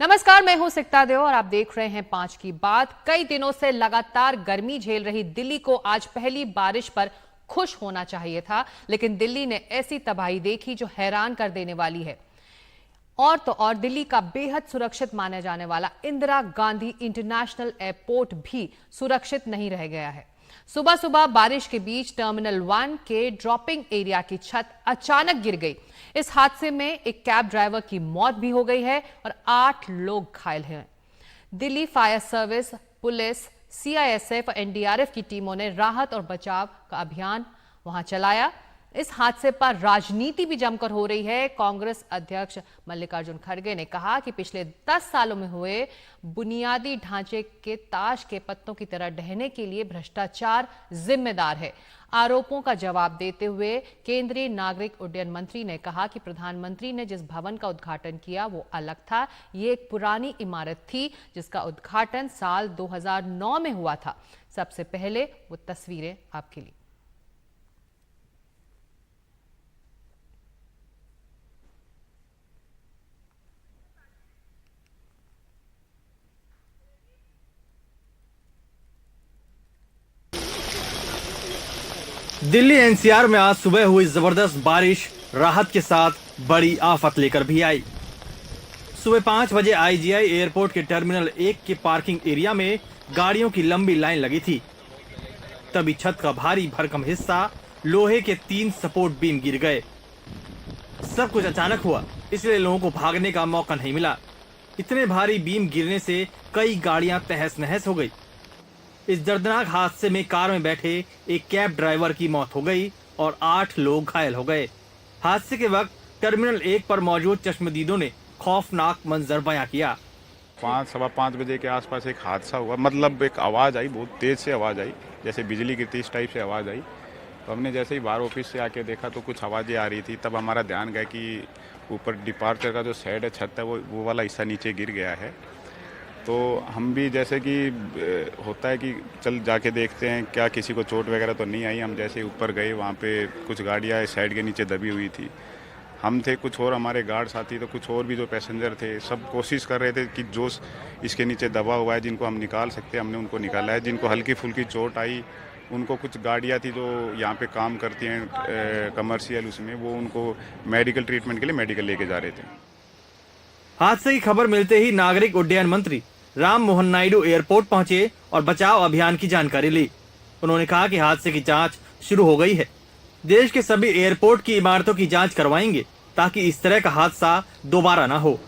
नमस्कार, मैं हूं सिकता देव और आप देख रहे हैं 5 की बात। कई दिनों से लगातार गर्मी झेल रही दिल्ली को आज पहली बारिश पर खुश होना चाहिए था, लेकिन दिल्ली ने ऐसी तबाही देखी जो हैरान कर देने वाली है। और तो और दिल्ली का बेहद सुरक्षित माने जाने वाला इंदिरा गांधी इंटरनेशनल एयरपोर्ट भी सुरक्षित नहीं रह गया है। सुबह सुबह बारिश के बीच टर्मिनल 1 के ड्रॉपिंग एरिया की छत अचानक गिर गई। इस हादसे में एक कैब ड्राइवर की मौत भी हो गई है और 8 लोग घायल हैं। Delhi fire service, police, CISF और एनडीआरएफ की टीमों ने राहत और बचाव का अभियान वहां चलाया। इस हादसे पर राजनीति भी जमकर हो रही है। कांग्रेस अध्यक्ष मल्लिकार्जुन खड़गे ने कहा कि पिछले 10 सालों में हुए बुनियादी ढांचे के ताश के पत्तों की तरह ढहने के लिए भ्रष्टाचार जिम्मेदार है। आरोपों का जवाब देते हुए केंद्रीय नागरिक उड्डयन मंत्री ने कहा कि प्रधानमंत्री ने जिस भवन का उद्घाटन किया वो अलग था। ये एक पुरानी इमारत थी जिसका उद्घाटन साल 2009 में हुआ था। सबसे पहले वो तस्वीरें आपके लिए। दिल्ली एनसीआर में आज सुबह हुई जबरदस्त बारिश राहत के साथ बड़ी आफत लेकर भी आई। सुबह 5 बजे आईजीआई एयरपोर्ट के टर्मिनल 1 के पार्किंग एरिया में गाड़ियों की लंबी लाइन लगी थी। तभी छत का भारी भरकम हिस्सा लोहे के 3 सपोर्ट बीम गिर गए। सब कुछ अचानक हुआ, इसलिए लोगों को भागने का मौका नहीं मिला। इतने भारी बीम गिरने से कई गाड़ियां तहस नहस हो गई। इस दर्दनाक हादसे में कार में बैठे एक कैब ड्राइवर की मौत हो गई और 8 लोग घायल हो गए। हादसे के वक्त टर्मिनल 1 पर मौजूद चश्मदीदों ने खौफनाक मंजर बयां किया। 5-5:15 बजे के आसपास एक हादसा हुआ। मतलब एक आवाज़ आई, बहुत तेज़ से आवाज़ आई, जैसे बिजली गिरती इस टाइप से आवाज़ आई। तो हमने जैसे ही बाहर ऑफिस से आके देखा तो कुछ आवाज़ें आ रही थी। तब हमारा ध्यान गया कि ऊपर डिपार्चर का जो साइड है, छत है, वो वाला हिस्सा नीचे गिर गया है। तो हम भी जैसे कि होता है कि चल जाके देखते हैं क्या किसी को चोट वगैरह तो नहीं आई। हम जैसे ऊपर गए, वहाँ पे कुछ गाड़ियाँ साइड के नीचे दबी हुई थी। हम थे, कुछ और हमारे गार्ड साथी, तो कुछ और भी जो पैसेंजर थे, सब कोशिश कर रहे थे कि जो इसके नीचे दबा हुआ है, जिनको हम निकाल सकते हैं, हमने उनको निकाला है। जिनको हल्की फुल्की चोट आई, उनको कुछ गाड़ियाँ थी जो यहाँ पे काम करती हैं कमर्शियल, उसमें वो उनको मेडिकल ट्रीटमेंट के लिए मेडिकल लेके जा रहे थे। हादसे की खबर मिलते ही नागरिक उड्डयन मंत्री राम मोहन नायडू एयरपोर्ट पहुंचे और बचाव अभियान की जानकारी ली। उन्होंने कहा कि हादसे की जांच शुरू हो गई है। देश के सभी एयरपोर्ट की इमारतों की जांच करवाएंगे ताकि इस तरह का हादसा दोबारा न हो।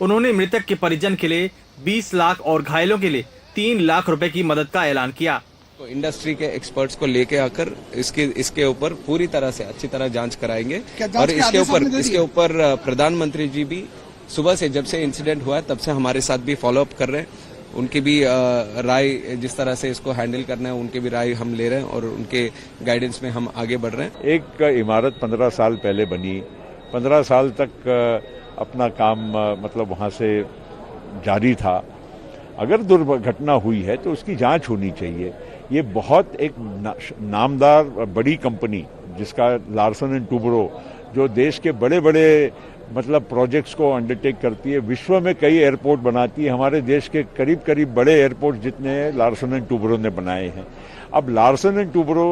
उन्होंने मृतक के परिजन के लिए 20 लाख और घायलों के लिए 3 लाख रुपए की मदद का ऐलान किया। तो इंडस्ट्री के एक्सपर्ट्स को लेके आकर इसके ऊपर पूरी तरह से अच्छी तरह जांच कराएंगे। और इसके ऊपर प्रधानमंत्री जी भी सुबह से, जब से इंसिडेंट हुआ है तब से हमारे साथ भी फॉलो अप कर रहे हैं। उनकी भी राय, जिस तरह से इसको हैंडल करना है, उनकी भी राय हम ले रहे हैं और उनके गाइडेंस में हम आगे बढ़ रहे हैं। एक इमारत 15 साल पहले बनी, 15 साल तक अपना काम मतलब वहाँ से जारी था। अगर दुर्घटना हुई है तो उसकी जांच होनी चाहिए। ये बहुत एक नामदार बड़ी कंपनी जिसका लार्सन एंड टूब्रो, जो देश के बड़े बड़े मतलब प्रोजेक्ट्स को अंडरटेक करती है, विश्व में कई एयरपोर्ट बनाती है। हमारे देश के करीब करीब बड़े एयरपोर्ट जितने लार्सन एंड टूब्रो ने बनाए हैं। अब लार्सन एंड टूब्रो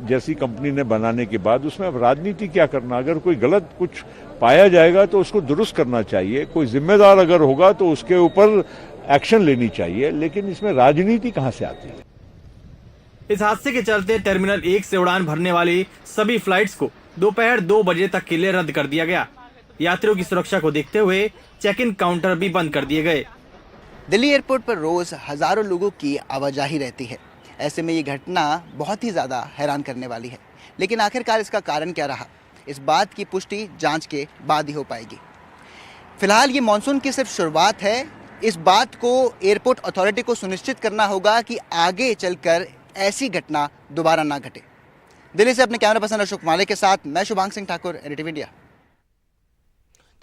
जैसी कंपनी ने बनाने के बाद उसमें अब राजनीति क्या करना। अगर कोई गलत कुछ पाया जाएगा तो उसको दुरुस्त करना चाहिए। कोई जिम्मेदार अगर होगा तो उसके ऊपर एक्शन लेनी चाहिए, लेकिन इसमें राजनीति कहाँ से आती है। इस हादसे के चलते टर्मिनल 1 से उड़ान भरने वाली सभी फ्लाइट्स को दोपहर 2 बजे तक के लिए रद्द कर दिया गया। यात्रियों की सुरक्षा को देखते हुए चेक इन काउंटर भी बंद कर दिए गए। दिल्ली एयरपोर्ट पर रोज हजारों लोगों की आवाजाही रहती है। ऐसे में ये घटना बहुत ही ज़्यादा हैरान करने वाली है। लेकिन आखिरकार इसका कारण क्या रहा, इस बात की पुष्टि जांच के बाद ही हो पाएगी। फिलहाल ये मानसून की सिर्फ शुरुआत है। इस बात को एयरपोर्ट अथॉरिटी को सुनिश्चित करना होगा कि आगे चलकर ऐसी घटना दोबारा ना घटे। दिल्ली से अपने कैमरा पर्सन अशोक माले के साथ मैं शुभांग सिंह ठाकुर, एनडीटीवी इंडिया।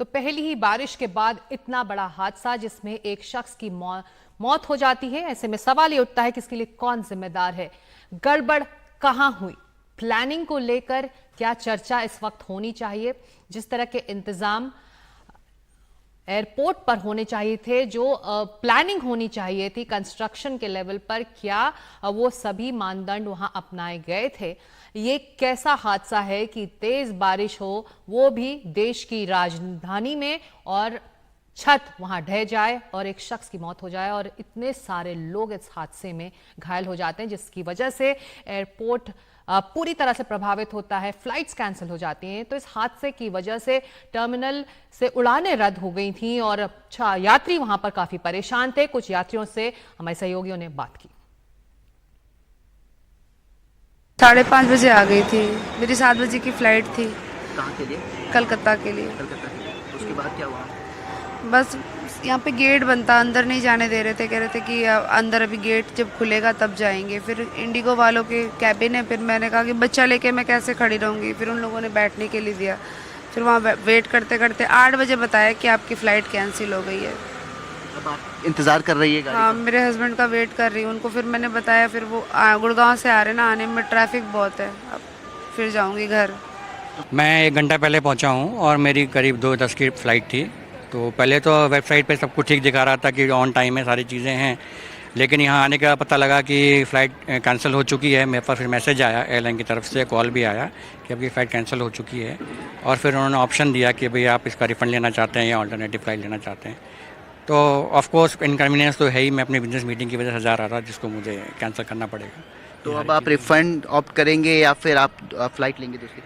तो पहली ही बारिश के बाद इतना बड़ा हादसा जिसमें एक शख्स की मौत हो जाती है। ऐसे में सवाल ये उठता है कि इसके लिए कौन जिम्मेदार है, गड़बड़ कहां हुई, प्लानिंग को लेकर क्या चर्चा इस वक्त होनी चाहिए। जिस तरह के इंतजाम एयरपोर्ट पर होने चाहिए थे, जो प्लानिंग होनी चाहिए थी कंस्ट्रक्शन के लेवल पर, क्या वो सभी मानदंड वहां अपनाए गए थे? ये कैसा हादसा है कि तेज बारिश हो, वो भी देश की राजधानी में, और छत वहां ढह जाए और एक शख्स की मौत हो जाए और इतने सारे लोग इस हादसे में घायल हो जाते हैं, जिसकी वजह से एयरपोर्ट पूरी तरह से प्रभावित होता है, फ्लाइट्स कैंसिल हो जाती हैं। तो इस हादसे की वजह से टर्मिनल से उड़ानें रद्द हो गई थीं और यात्री वहां पर काफी परेशान थे। कुछ यात्रियों से हमारे सहयोगियों ने बात की। 5:30 बजे आ गई थी, मेरी 7 बजे की फ्लाइट थी। कहाँ के लिए? कलकत्ता के लिए। कलकत्ता के लिए। उसके बाद क्या हुआ? बस यहाँ पे गेट बनता, अंदर नहीं जाने दे रहे थे, कह रहे थे कि अंदर अभी गेट जब खुलेगा तब जाएंगे। फिर इंडिगो वालों के कैबिन है, फिर मैंने कहा कि बच्चा लेके मैं कैसे खड़ी रहूँगी, फिर उन लोगों ने बैठने के लिए दिया। फिर वहाँ वेट करते करते 8 बजे बताया कि आपकी फ़्लाइट कैंसिल हो गई है। अब आप इंतज़ार कर रही है गाड़ी हाँ, का? मेरे हस्बैंड का वेट कर रही हूँ उनको। फिर मैंने बताया, फिर वो गुड़गांव से आ रहे ना, आने में ट्रैफिक बहुत है, अब फिर जाऊँगी घर। मैं 1 घंटा पहले पहुंचा हूं और मेरी करीब 2:10 की फ़्लाइट थी। तो पहले तो वेबसाइट पे सब कुछ ठीक दिखा रहा था कि ऑन टाइम है, सारी चीज़ें हैं, लेकिन यहाँ आने का पता लगा कि फ़्लाइट कैंसिल हो चुकी है। मेरे पास फिर मैसेज आया, एयरलाइन की तरफ से कॉल भी आया कि आपकी फ़्लाइट कैंसिल हो चुकी है, और फिर उन्होंने ऑप्शन दिया कि भाई आप इसका रिफ़ंड लेना चाहते हैं या ऑल्टरनेटिव फ़्लाइट लेना चाहते हैं। तो ऑफ कोर्स इनकन्वीनियंस तो है ही, मैं अपनी बिजनेस मीटिंग की वजह से जा रहा था जिसको मुझे कैंसिल करना पड़ेगा। तो अब आप रिफंड ऑप्ट करेंगे या फिर आप फ्लाइट लेंगे दूसरी?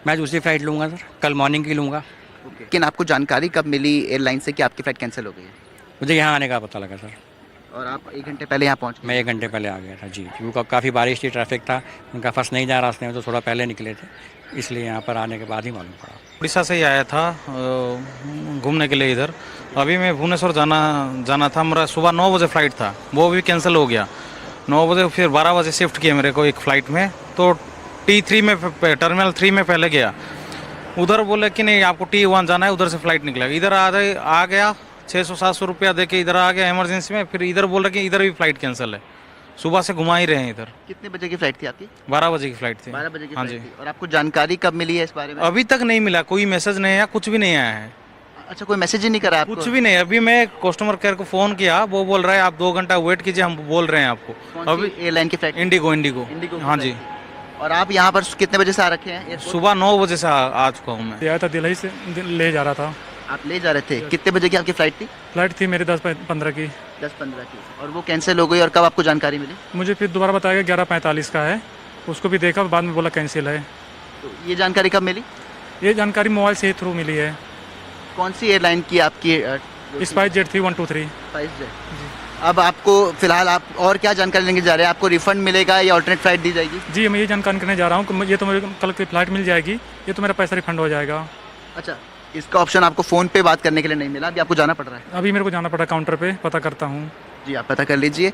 मैं दूसरी फ़्लाइट लूँगा सर, कल मॉर्निंग की लूँगा। लेकिन आपको जानकारी कब मिली एयरलाइन से कि आपकी फ़्लाइट कैंसिल हो गई है? मुझे यहाँ आने का पता लगा सर। और आप 1 घंटे पहले यहाँ पहुँच गए? मैं 1 घंटे पहले आ गया था जी, क्योंकि काफ़ी बारिश थी, ट्रैफिक था, उनका फंस नहीं जा रास्ते में, तो थोड़ा पहले निकले थे, इसलिए यहाँ पर आने के बाद ही मालूम पड़ा। उड़ीसा से ही आया था घूमने के लिए इधर। अभी मैं भुवनेश्वर जाना था, मेरा सुबह 9 बजे फ़्लाइट था, वो भी कैंसिल हो गया 9 बजे। फिर 12 बजे शिफ्ट किया मेरे को एक फ़्लाइट में, तो T3 में, टर्मिनल 3 में पहले गया। उधर बोले कि नहीं आपको T1 जाना है, उधर से फ़्लाइट निकलेगा। इधर आ गया 600-700 रुपया दे के इधर आ गया इमरजेंसी में। फिर इधर बोल रहे कि इधर भी फ़्लाइट कैंसिल है, सुबह से घुमा ही रहे हैं इधर। कितने बजे की फ़्लाइट थी आपकी? 12 बजे की फ़्लाइट थी। 12 बजे की हाँ फ़्लाइट जी। थी। और आपको जानकारी कब मिली है इस बारे में? अभी तक नहीं मिला, कोई मैसेज नहीं आया, कुछ भी नहीं आया है। अच्छा, कोई मैसेज ही नहीं करा आपको? कुछ भी नहीं। अभी मैं कस्टमर केयर को फ़ोन किया, वो बोल रहा है आप 2 घंटा वेट कीजिए, हम बोल रहे हैं आपको। अभी एयरलाइन की फ़्लाइट? इंडिगो। की हाँ जी। फ़्लाइट थी। और आप यहाँ पर कितने बजे से आ रखे हैं एयरपोर्ट? सुबह 9 बजे से आ चुका हूँ मैं। आया था दिल्ली से, ले जा रहा था। आप ले जा रहे थे? कितने बजे की आपकी फ़्लाइट थी? फ्लाइट थी मेरी 10:15 की। 10:15 की। और वो कैंसिल हो गई, और कब आपको जानकारी मिली? मुझे फिर दोबारा बताया गया 11:45 का है, उसको भी देखा, बाद में बोला कैंसिल है। तो ये जानकारी कब मिली? ये जानकारी मोबाइल से ही थ्रू मिली है। कौन सी एयरलाइन की आपकी? SpiceJet थी 123। अब आपको फिलहाल आप और क्या जानकारी लेने जा रहे हैं? आपको रिफंड मिलेगा या अल्टरनेट फ्लाइट दी जाएगी? जी, मैं ये जानकारी करने जा रहा हूँ कि ये तो मेरे कल की फ़्लाइट मिल जाएगी, ये तो मेरा पैसा रिफंड हो जाएगा। अच्छा, इसका ऑप्शन आपको फ़ोन पे बात करने के लिए नहीं मिला, अभी आपको जाना पड़ रहा है? अभी मेरे को जाना पड़ा काउंटर पे, पता करता हूँ। जी, आप पता कर लीजिए।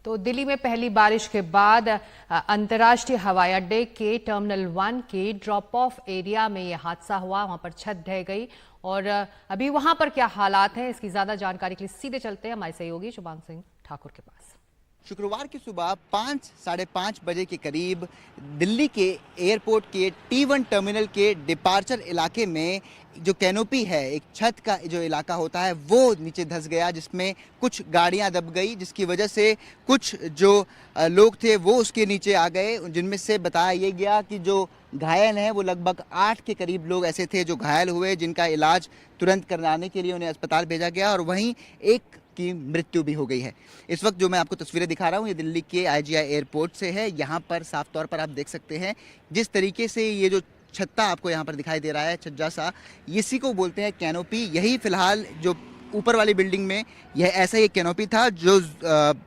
तो दिल्ली में पहली बारिश के बाद अंतर्राष्ट्रीय हवाई अड्डे के टर्मिनल 1 के ड्रॉप ऑफ एरिया में यह हादसा हुआ, वहां पर छत ढह गई। और अभी वहां पर क्या हालात हैं, इसकी ज्यादा जानकारी के लिए सीधे चलते हैं हमारे सहयोगी शुभांग सिंह ठाकुर के पास। शुक्रवार की सुबह 5-5:30 बजे के करीब दिल्ली के एयरपोर्ट के T1 टर्मिनल के डिपार्चर इलाके में जो कैनोपी है, एक छत का जो इलाका होता है, वो नीचे धंस गया, जिसमें कुछ गाड़ियां दब गई, जिसकी वजह से कुछ जो लोग थे वो उसके नीचे आ गए, जिनमें से बताया ये गया कि जो घायल हैं वो लगभग 8 के करीब लोग ऐसे थे जो घायल हुए, जिनका इलाज तुरंत कराने के लिए उन्हें अस्पताल भेजा गया, और वहीं एक की मृत्यु भी हो गई है। इस वक्त जो मैं आपको तस्वीरें दिखा रहा हूँ, ये दिल्ली के IGI एयरपोर्ट से है। यहाँ पर साफ तौर पर आप देख सकते हैं जिस तरीके से ये जो छत्ता आपको यहाँ पर दिखाई दे रहा है, छज्जा सा, इसी को बोलते हैं कैनोपी। यही फिलहाल जो ऊपर वाली बिल्डिंग में यह ऐसा ही कैनोपी था, जो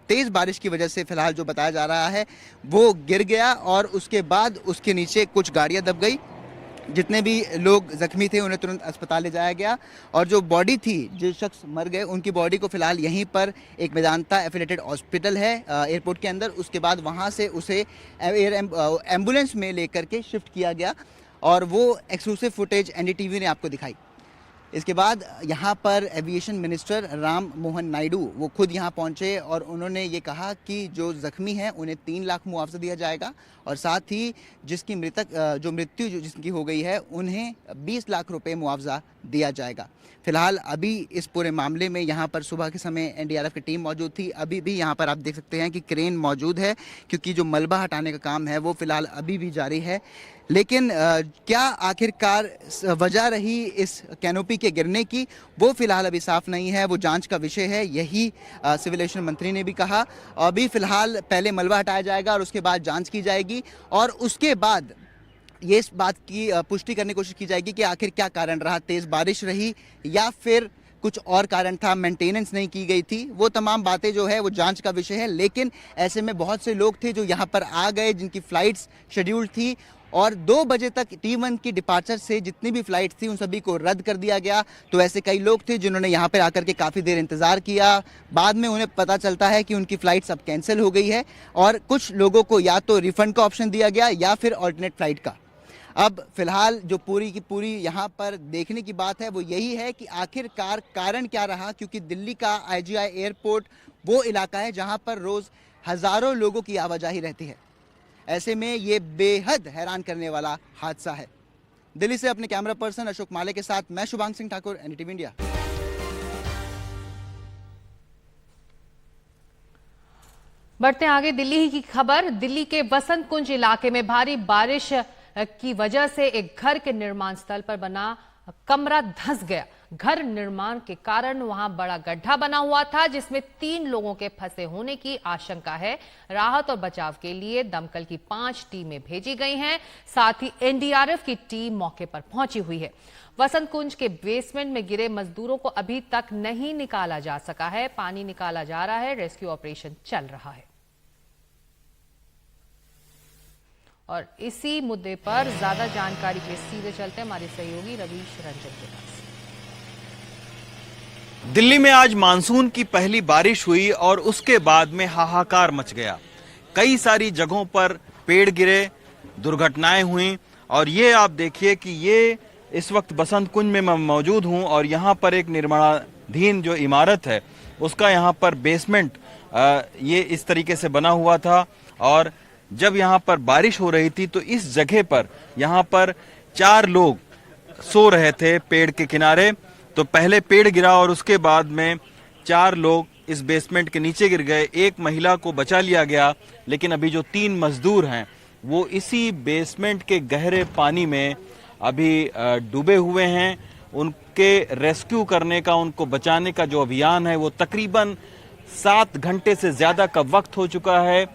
तेज़ बारिश की वजह से फिलहाल जो बताया जा रहा है वो गिर गया, और उसके बाद उसके नीचे कुछ गाड़ियाँ दब गई। जितने भी लोग जख्मी थे उन्हें तुरंत अस्पताल ले जाया गया, और जो बॉडी थी, जो शख्स मर गए, उनकी बॉडी को फिलहाल यहीं पर एक मेदांता एफिलेटेड हॉस्पिटल है एयरपोर्ट के अंदर, उसके बाद वहाँ से उसे एम्बुलेंस में लेकर के शिफ्ट किया गया, और वो एक्सक्लूसिव फुटेज NDTV ने आपको दिखाई। इसके बाद यहाँ पर एविएशन मिनिस्टर राम मोहन नायडू वो खुद यहाँ पहुँचे, और उन्होंने ये कहा कि जो ज़ख्मी हैं उन्हें 3 लाख मुआवजा दिया जाएगा, और साथ ही जिसकी मृत्यु जिसकी हो गई है उन्हें 20 लाख रुपए मुआवजा दिया जाएगा। फिलहाल अभी इस पूरे मामले में यहाँ पर सुबह के समय एनडीआरएफ की टीम मौजूद थी। अभी भी यहाँ पर आप देख सकते हैं कि क्रेन मौजूद है, क्योंकि जो मलबा हटाने का काम है वो फिलहाल अभी भी जारी है। लेकिन क्या आखिरकार वजह रही इस कैनोपी के गिरने की, वो फिलहाल अभी साफ नहीं है, वो जांच का विषय है। यही सिविल एविएशन मंत्री ने भी कहा। अभी फिलहाल पहले मलबा हटाया जाएगा और उसके बाद जांच की जाएगी, और उसके बाद ये इस बात की पुष्टि करने की कोशिश की जाएगी कि आखिर क्या कारण रहा, तेज़ बारिश रही या फिर कुछ और कारण था, मेंटेनेंस नहीं की गई थी। वो तमाम बातें जो है वो जांच का विषय है। लेकिन ऐसे में बहुत से लोग थे जो यहाँ पर आ गए, जिनकी फ़्लाइट्स शेड्यूल्ड थी, और 2 बजे तक T1 की डिपार्चर से जितनी भी फ़्लाइट थी उन सभी को रद्द कर दिया गया। तो ऐसे कई लोग थे जिन्होंने यहाँ पर आकर के काफ़ी देर इंतज़ार किया। बाद में उन्हें पता चलता है कि उनकी फ़्लाइट्स अब कैंसिल हो गई है, और कुछ लोगों को या तो रिफ़ंड का ऑप्शन दिया गया या फिर ऑल्टरनेट फ़्लाइट का। अब फिलहाल जो पूरी की पूरी यहाँ पर देखने की बात है वो यही है कि आखिरकार कारण क्या रहा, क्योंकि दिल्ली का IGI एयरपोर्ट वो इलाका है जहाँ पर रोज़ हज़ारों लोगों की आवाजाही रहती है। ऐसे में ये बेहद हैरान करने वाला हादसा है। दिल्ली से अपने कैमरा पर्सन अशोक माले के साथ मैं शुभांग सिंह ठाकुर, NDTV इंडिया। बढ़ते आगे दिल्ली ही की खबर। दिल्ली के वसंत कुंज इलाके में भारी बारिश की वजह से एक घर के निर्माण स्थल पर बना कमरा धंस गया। घर निर्माण के कारण वहां बड़ा गड्ढा बना हुआ था, जिसमें 3 लोगों के फंसे होने की आशंका है। राहत और बचाव के लिए दमकल की 5 टीमें भेजी गई हैं, साथ ही एनडीआरएफ की टीम मौके पर पहुंची हुई है। वसंत कुंज के बेसमेंट में गिरे मजदूरों को अभी तक नहीं निकाला जा सका है। पानी निकाला जा रहा है, रेस्क्यू ऑपरेशन चल रहा है। और इसी मुद्दे पर ज्यादा जानकारी के सीधे चलते हमारे सहयोगी रवीश रंजन के पास। दिल्ली में आज मानसून की पहली बारिश हुई और उसके बाद में हाहाकार मच गया। कई सारी जगहों पर पेड़ गिरे, दुर्घटनाएं हुई, और ये आप देखिए कि ये इस वक्त बसंत कुंज में मैं मौजूद हूं, और यहाँ पर एक निर्माणाधीन जो इमारत है उसका यहाँ पर बेसमेंट ये इस तरीके से बना हुआ था। और जब यहाँ पर बारिश हो रही थी तो इस जगह पर यहाँ पर 4 लोग सो रहे थे पेड़ के किनारे। तो पहले पेड़ गिरा और उसके बाद में 4 लोग इस बेसमेंट के नीचे गिर गए। एक महिला को बचा लिया गया, लेकिन अभी जो 3 मजदूर हैं वो इसी बेसमेंट के गहरे पानी में अभी डूबे हुए हैं। उनके रेस्क्यू करने का, उनको बचाने का जो अभियान है वो तकरीबन 7 घंटे से ज्यादा का वक्त हो चुका है।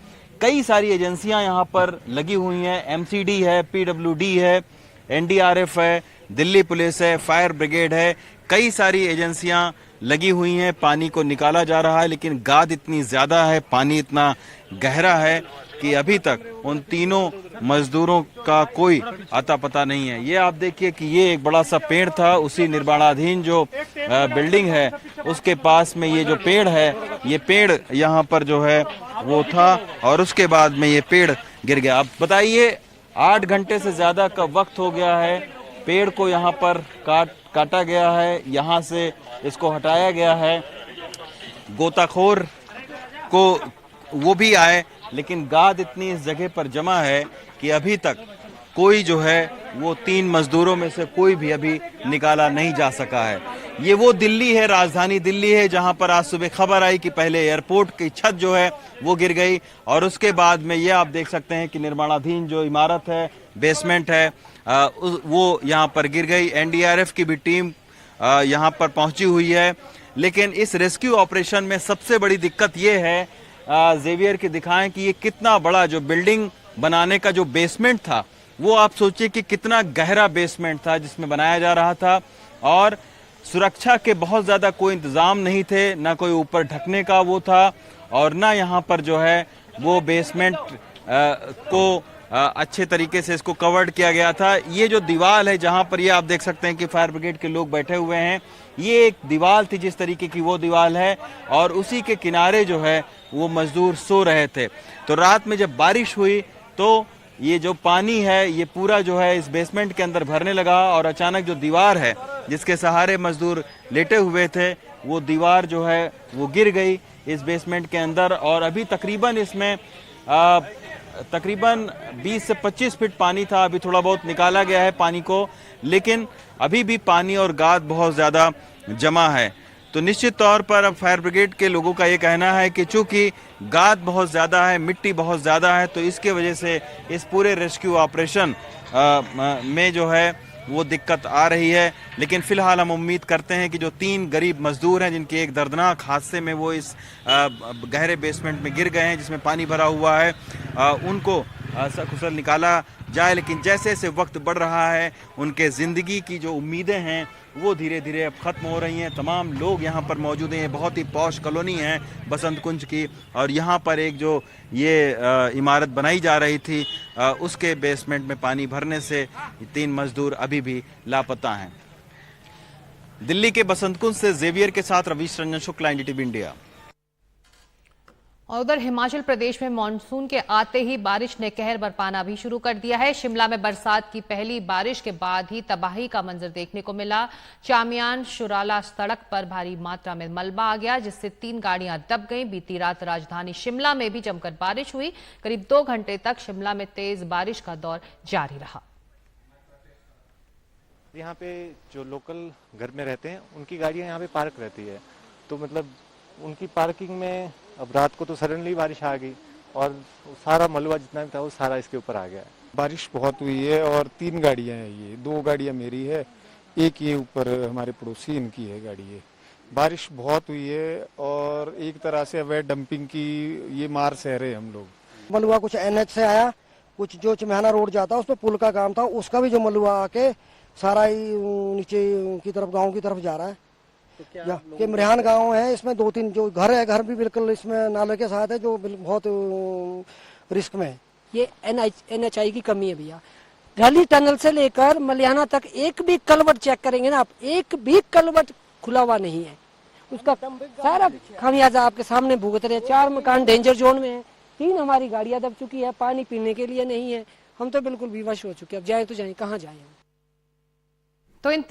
कई सारी एजेंसियां यहाँ पर लगी हुई हैं, MCD है, PWD है, NDRF है, दिल्ली पुलिस है, फायर ब्रिगेड है। कई सारी एजेंसियां लगी हुई हैं, पानी को निकाला जा रहा है, लेकिन गाद इतनी ज्यादा है, पानी इतना गहरा है कि अभी तक उन तीनों मजदूरों का कोई अता पता नहीं है। ये आप देखिए कि ये एक बड़ा सा पेड़ था, उसी निर्माणाधीन जो बिल्डिंग है उसके पास में ये जो पेड़ है, ये पेड़ यहाँ पर जो है वो था, और उसके बाद में ये पेड़ गिर गया। अब बताइए, 8 घंटे से ज्यादा का वक्त हो गया है, पेड़ को यहाँ पर काटा गया है, यहाँ से इसको हटाया गया है। गोताखोर को वो भी आए, लेकिन गाद इतनी इस जगह पर जमा है कि अभी तक कोई जो है वो 3 मजदूरों में से कोई भी अभी निकाला नहीं जा सका है। ये वो दिल्ली है, राजधानी दिल्ली है, जहां पर आज सुबह खबर आई कि पहले एयरपोर्ट की छत जो है वो गिर गई, और उसके बाद में ये आप देख सकते हैं कि निर्माणाधीन जो इमारत है, बेसमेंट है, वो यहाँ पर गिर गई। NDRF की भी टीम यहाँ पर पहुंची हुई है। लेकिन इस रेस्क्यू ऑपरेशन में सबसे बड़ी दिक्कत ये है, जेवियर की दिखाएं कि ये कितना बड़ा जो बिल्डिंग बनाने का जो बेसमेंट था, वो आप सोचिए कि कितना गहरा बेसमेंट था जिसमें बनाया जा रहा था, और सुरक्षा के बहुत ज़्यादा कोई इंतज़ाम नहीं थे, ना कोई ऊपर ढकने का वो था, और ना यहाँ पर जो है वो बेसमेंट को अच्छे तरीके से इसको कवर्ड किया गया था। ये जो दीवार है जहाँ पर ये आप देख सकते हैं कि फायर ब्रिगेड के लोग बैठे हुए हैं, ये एक दीवार थी जिस तरीके की वो दीवार है, और उसी के किनारे जो है वो मजदूर सो रहे थे। तो रात में जब बारिश हुई तो ये जो पानी है ये पूरा जो है इस बेसमेंट के अंदर भरने लगा, और अचानक जो दीवार है जिसके सहारे मजदूर लेटे हुए थे, वो दीवार जो है वो गिर गई इस बेसमेंट के अंदर। और अभी तकरीबन इसमें तकरीबन 20 से 25 फीट पानी था। अभी थोड़ा बहुत निकाला गया है पानी को, लेकिन अभी भी पानी और गाद बहुत ज़्यादा जमा है। तो निश्चित तौर पर अब फायर ब्रिगेड के लोगों का ये कहना है कि चूंकि गाद बहुत ज़्यादा है, मिट्टी बहुत ज़्यादा है, तो इसके वजह से इस पूरे रेस्क्यू ऑपरेशन में जो है वो दिक्कत आ रही है। लेकिन फिलहाल हम उम्मीद करते हैं कि जो 3 गरीब मजदूर हैं जिनके एक दर्दनाक हादसे में वो इस गहरे बेसमेंट में गिर गए हैं जिसमें पानी भरा हुआ है, उनको सकुशल निकाला जाए। लेकिन जैसे जैसे वक्त बढ़ रहा है उनके ज़िंदगी की जो उम्मीदें हैं वो धीरे धीरे अब ख़त्म हो रही हैं। तमाम लोग यहाँ पर मौजूद हैं। बहुत ही पॉश कॉलोनी है बसंत कुंज की, और यहाँ पर एक जो ये इमारत बनाई जा रही थी उसके बेसमेंट में पानी भरने से 3 मजदूर अभी भी लापता हैं। दिल्ली के बसंत कुंज से जेवियर के साथ रवीश रंजन शुक्ला, एनडीटीवी इंडिया। और उधर हिमाचल प्रदेश में मानसून के आते ही बारिश ने कहर बरपाना भी शुरू कर दिया है। शिमला में बरसात की पहली बारिश के बाद ही तबाही का मंजर देखने को मिला। चामियान शुराला सड़क पर भारी मात्रा में मलबा आ गया, जिससे 3 गाड़ियां दब गईं। बीती रात राजधानी शिमला में भी जमकर बारिश हुई। करीब 2 घंटे तक शिमला में तेज बारिश का दौर जारी रहा। यहाँ पे जो लोकल घर में रहते हैं उनकी गाड़ियाँ यहाँ पे पार्क रहती है, तो मतलब उनकी पार्किंग में अब रात को तो सडनली बारिश आ गई और सारा मलबा जितना भी था वो सारा इसके ऊपर आ गया है। बारिश बहुत हुई है और 3 गाड़ियां हैं, ये 2 गाड़ियां मेरी है, एक ये ऊपर हमारे पड़ोसी इनकी है गाड़ी है। बारिश बहुत हुई है और एक तरह से अवैध डंपिंग की ये मार सह रहे हम लोग। मलबा कुछ एनएच से आया, कुछ जो चिमहाना रोड जाता उसमें पुल का काम था, उसका भी जो मलबा आके सारा ही नीचे की तरफ गाँव की तरफ जा रहा है। तो कि मरिहान गांव है, इसमें 2-3 जो घर है, घर भी बिल्कुल इसमें नाले के साथ है, जो बहुत रिस्क में है। ये NHI की कमी है भैया। ढली टनल से लेकर मलियाना तक एक भी कलवट चेक करेंगे ना आप, एक भी कलवट खुला हुआ नहीं है। उसका सारा खामियाजा आपके सामने भुगत रहे। 4 मकान डेंजर जोन में है, 3 हमारी गाड़ियां दब चुकी है, पानी पीने के लिए नहीं है। हम तो बिल्कुल विवश हो चुके हैं। अब जाए तो जाए, कहाँ जाए। तो इन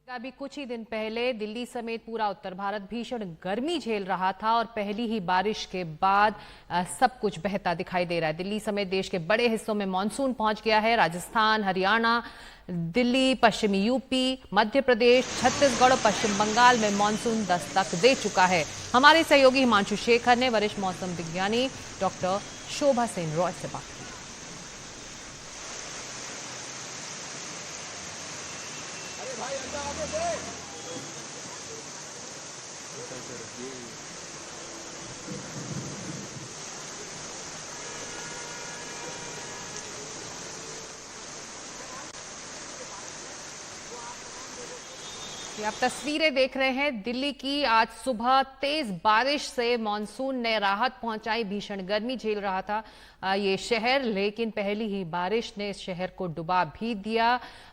अभी कुछ ही दिन पहले दिल्ली समेत पूरा उत्तर भारत भीषण गर्मी झेल रहा था और पहली ही बारिश के बाद सब कुछ बहता दिखाई दे रहा है। दिल्ली समेत देश के बड़े हिस्सों में मानसून पहुंच गया है। राजस्थान, हरियाणा, दिल्ली, पश्चिमी यूपी, मध्य प्रदेश, छत्तीसगढ़ और पश्चिम बंगाल में मानसून दस्तक दे चुका है। हमारे सहयोगी हिमांशु शेखर ने वरिष्ठ मौसम विज्ञानी डॉक्टर शोभा सेन रॉय से बात की। आप तस्वीरें देख रहे हैं दिल्ली की। आज सुबह तेज बारिश से मानसून ने राहत पहुंचाई। भीषण गर्मी झेल रहा था ये शहर, लेकिन पहली ही बारिश ने इस शहर को डुबा भी दिया।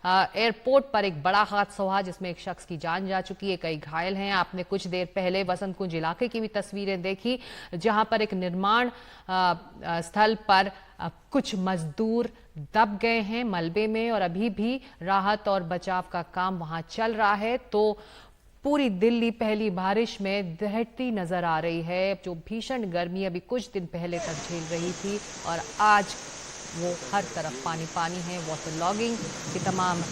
एयरपोर्ट पर एक बड़ा हादसा हुआ जिसमें एक शख्स की जान जा चुकी है, कई घायल हैं। आपने कुछ देर पहले बसंत कुंज इलाके की भी तस्वीरें देखी, जहां पर एक निर्माण स्थल पर कुछ मजदूर दब गए हैं मलबे में और अभी भी राहत और बचाव का काम वहां चल रहा है। तो पूरी दिल्ली पहली बारिश में दहती नजर आ रही है। जो भीषण गर्मी अभी कुछ दिन पहले तक झेल रही थी और आज वो हर तरफ पानी पानी है। वाटर लॉगिंग की तमाम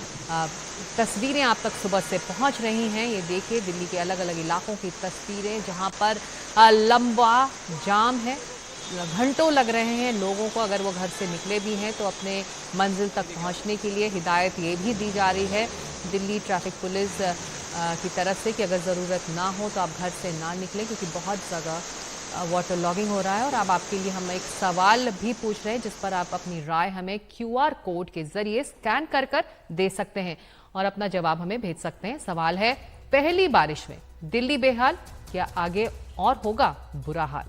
तस्वीरें आप तक सुबह से पहुंच रही हैं। ये देखिए दिल्ली के अलग अलग इलाकों की तस्वीरें, जहां पर लंबा जाम है, घंटों लग रहे हैं लोगों को। अगर वो घर से निकले भी हैं तो अपने मंजिल तक पहुंचने के लिए हिदायत ये भी दी जा रही है दिल्ली ट्रैफिक पुलिस की तरफ से कि अगर ज़रूरत ना हो तो आप घर से ना निकलें, क्योंकि बहुत जगह वाटर लॉगिंग हो रहा है। और अब आपके लिए हम एक सवाल भी पूछ रहे हैं जिस पर आप अपनी राय हमें QR कोड के जरिए स्कैन कर दे सकते हैं और अपना जवाब हमें भेज सकते हैं। सवाल है, पहली बारिश में दिल्ली बेहाल या आगे और होगा बुरा हाल?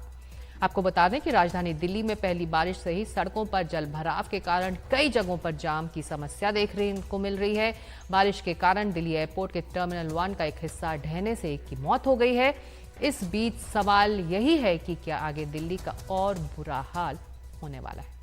आपको बता दें कि राजधानी दिल्ली में पहली बारिश से ही सड़कों पर जल भराव के कारण कई जगहों पर जाम की समस्या देखने को मिल रही है। बारिश के कारण दिल्ली एयरपोर्ट के टर्मिनल 1 का एक हिस्सा ढहने से एक की मौत हो गई है। इस बीच सवाल यही है कि क्या आगे दिल्ली का और बुरा हाल होने वाला है?